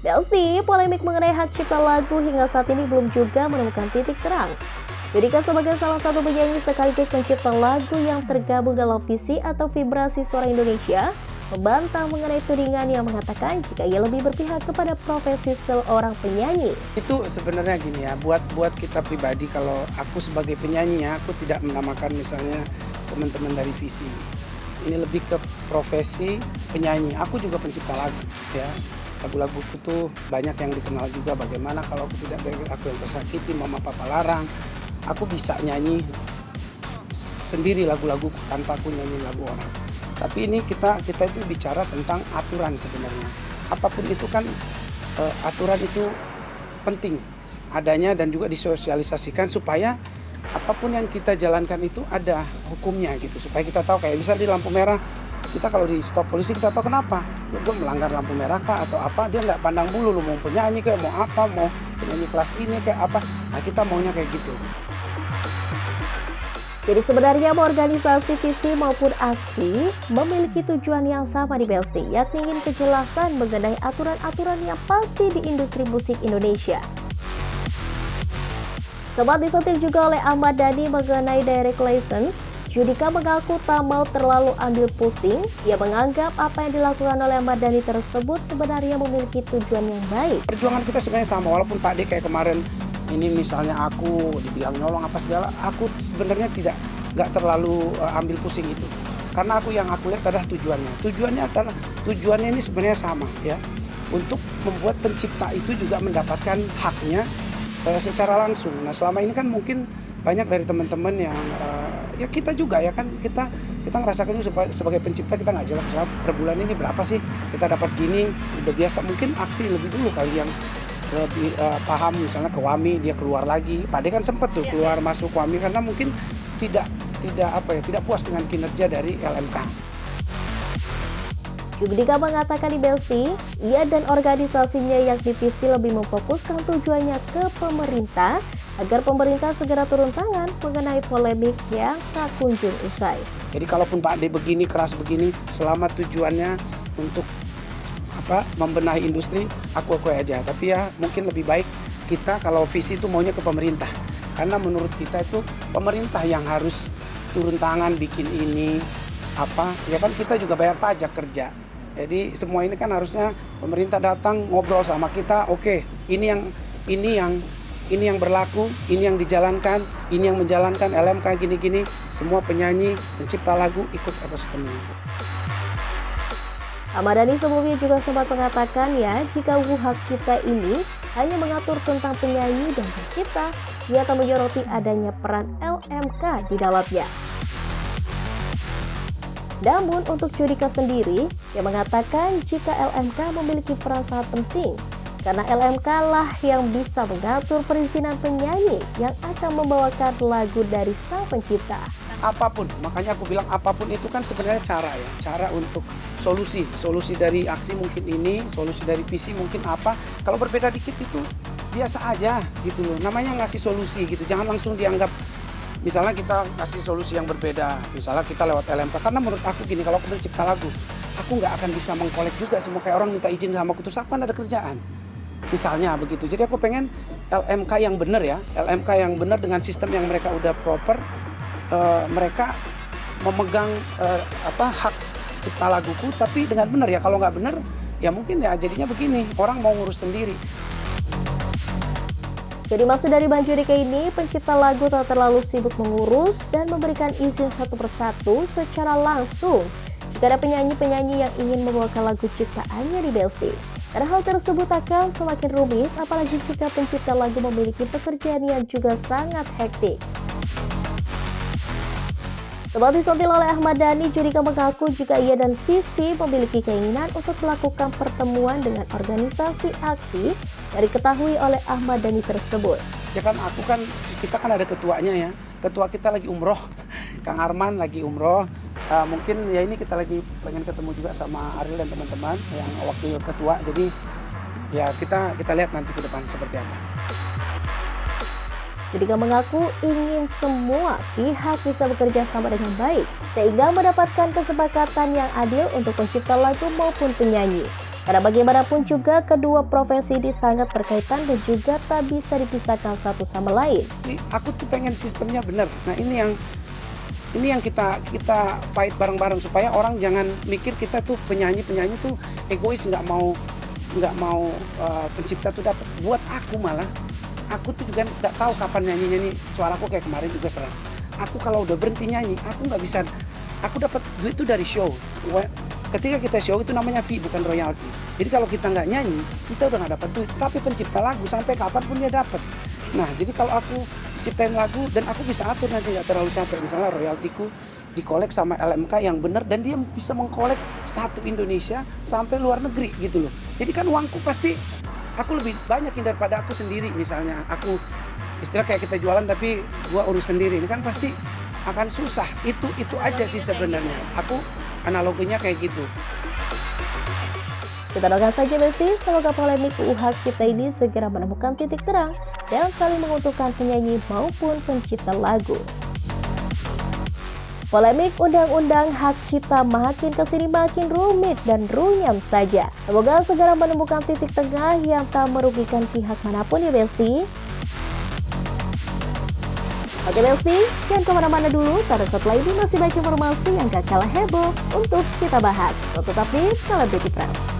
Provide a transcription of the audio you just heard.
Belsti, polemik mengenai hak cipta lagu hingga saat ini belum juga menemukan titik terang. Judika sebagai salah satu penyanyi sekaligus pencipta lagu yang tergabung dalam visi atau vibrasi suara Indonesia, membantah mengenai tudingan yang mengatakan jika ia lebih berpihak kepada profesi seorang penyanyi. Itu sebenarnya gini ya, buat kita pribadi, kalau aku sebagai penyanyi ya, aku tidak menamakan misalnya teman-teman dari visi. Ini lebih ke profesi penyanyi. Aku juga pencipta lagu ya. Lagu-laguku tuh banyak yang dikenal juga. Bagaimana kalau aku tidak baik, aku yang tersakiti, mama papa larang. Aku bisa nyanyi sendiri lagu-lagu tanpa aku nyanyi lagu orang. Tapi ini kita itu bicara tentang aturan sebenarnya. Apapun itu kan aturan itu penting adanya dan juga disosialisasikan supaya apapun yang kita jalankan itu ada hukumnya gitu. Supaya kita tahu, kayak misal di lampu merah, kita kalau di stop polisi kita tahu kenapa. Gue melanggar lampu merah kah atau apa, dia nggak pandang bulu, lu mau penyanyi kayak mau apa, mau penyanyi kelas ini kayak apa. Nah kita maunya kayak gitu. Jadi sebenarnya organisasi visi maupun aksi memiliki tujuan yang sama di Belsti, yakni ingin kejelasan mengenai aturan-aturan yang pasti di industri musik Indonesia. Sempat disentil juga oleh Ahmad Dhani mengenai direct license, Judika mengaku tak mau terlalu ambil pusing. Ia menganggap apa yang dilakukan oleh Ahmad Dhani tersebut sebenarnya memiliki tujuan yang baik. Perjuangan kita sebenarnya sama, walaupun Pak D kayak kemarin ini misalnya aku dibilang nyolong apa segala, aku sebenarnya nggak terlalu ambil pusing itu. Karena aku lihat adalah tujuannya ini sebenarnya sama ya, untuk membuat pencipta itu juga mendapatkan haknya secara langsung. Nah selama ini kan mungkin banyak dari teman-teman yang ya kita juga ya kan, kita ngerasakan itu sebagai pencipta, kita nggak jelas per bulan ini berapa sih kita dapat gini, udah biasa. Mungkin aksi lebih dulu kali yang lebih paham, misalnya ke WAMI dia keluar lagi. Pak D kan sempat tuh keluar masuk WAMI karena mungkin tidak puas dengan kinerja dari LMK. Judika mengatakan di Belsti, ia dan organisasinya yang divisi lebih memfokuskan tujuannya ke pemerintah agar pemerintah segera turun tangan mengenai polemik yang tak kunjung usai. Jadi kalaupun Pak D begini, keras begini, selama tujuannya untuk membenahi industri, aku aja. Tapi ya mungkin lebih baik kita kalau visi itu maunya ke pemerintah. Karena menurut kita itu pemerintah yang harus turun tangan bikin ini ya kan, kita juga bayar pajak kerja. Jadi semua ini kan harusnya pemerintah datang ngobrol sama kita, oke, ini yang berlaku, ini yang dijalankan, ini yang menjalankan LMK gini-gini, semua penyanyi, pencipta lagu ikut ekosistem ini. Ahmad Dhani sebelumnya juga sempat mengatakan ya, jika UU Hak Cipta ini hanya mengatur tentang penyanyi dan pencipta, ia akan menyoroti adanya peran LMK di dalamnya. Namun untuk Judika sendiri, ia mengatakan jika LMK memiliki peran sangat penting, karena LMK lah yang bisa mengatur perizinan penyanyi yang akan membawakan lagu dari sang pencipta. Apapun, makanya aku bilang apapun itu kan sebenarnya cara untuk solusi dari aksi mungkin ini, solusi dari visi mungkin apa. Kalau berbeda dikit itu biasa aja gitu loh, namanya ngasih solusi gitu, jangan langsung dianggap misalnya kita kasih solusi yang berbeda, misalnya kita lewat LMK. Karena menurut aku gini, kalau aku mencipta lagu, aku nggak akan bisa mengkolek juga semua kayak orang minta izin sama aku, terus aku kan ada kerjaan. Misalnya begitu. Jadi aku pengen LMK yang benar ya, LMK yang benar dengan sistem yang mereka udah proper, mereka memegang hak cipta laguku, tapi dengan benar ya. Kalau nggak benar, ya mungkin ya jadinya begini, orang mau ngurus sendiri. Jadi maksud dari Bang Judika ini, pencipta lagu tak terlalu sibuk mengurus dan memberikan izin satu persatu secara langsung jika ada penyanyi-penyanyi yang ingin membawakan lagu ciptaannya di Belsti. Karena hal tersebut akan semakin rumit, apalagi jika pencipta lagu memiliki pekerjaan yang juga sangat hektik. Sempat disentil oleh Ahmad Dhani, Judika mengaku jika ia dan visi memiliki keinginan untuk melakukan pertemuan dengan organisasi aksi yang diketahui oleh Ahmad Dhani tersebut. Ya kan kita kan ada ketuanya ya, ketua kita lagi umroh, Kang Arman lagi umroh. Mungkin ya ini kita lagi pengen ketemu juga sama Ariel dan teman-teman yang wakil ketua. Jadi ya kita lihat nanti ke depan seperti apa. Judika mengaku ingin semua pihak bisa bekerja sama dengan baik, sehingga mendapatkan kesepakatan yang adil untuk pencipta lagu maupun penyanyi. Karena bagaimanapun juga kedua profesi ini sangat berkaitan dan juga tak bisa dipisahkan satu sama lain. Jadi aku tuh pengen sistemnya benar. Nah ini yang kita fight bareng-bareng supaya orang jangan mikir kita tuh penyanyi tuh egois, nggak mau pencipta tuh dapat. Buat aku malah, aku tuh juga nggak tahu kapan nyanyi suaraku kayak kemarin juga serang. Aku kalau udah berhenti nyanyi, aku nggak bisa. Aku dapat duit itu dari show. Ketika kita show itu namanya fee, bukan royalti. Jadi kalau kita nggak nyanyi, kita udah nggak dapat duit. Tapi pencipta lagu sampai kapanpun dia dapat. Nah, jadi kalau aku ciptain lagu dan aku bisa atur nanti nggak terlalu capek. Misalnya royaltiku dikolek sama LMK yang benar dan dia bisa mengkolek satu Indonesia sampai luar negeri gitu loh. Jadi kan uangku pasti aku lebih banyakin daripada aku sendiri. Misalnya aku istilah kayak kita jualan tapi gua urus sendiri. Ini kan pasti akan susah. Itu aja sih sebenarnya. Aku analoginya kayak gitu. Kita doakan saja Besti, semoga polemik UU hak cipta ini segera menemukan titik terang dan saling menguntungkan penyanyi maupun pencipta lagu. Polemik undang-undang hak cipta makin kesini makin rumit dan runyam saja. Semoga segera menemukan titik tengah yang tak merugikan pihak manapun ya Besti. Oke Besti, jangan kemana-mana dulu, karena setelah ini masih banyak informasi yang gak kalah heboh untuk kita bahas. Tetap di Celebrity Press.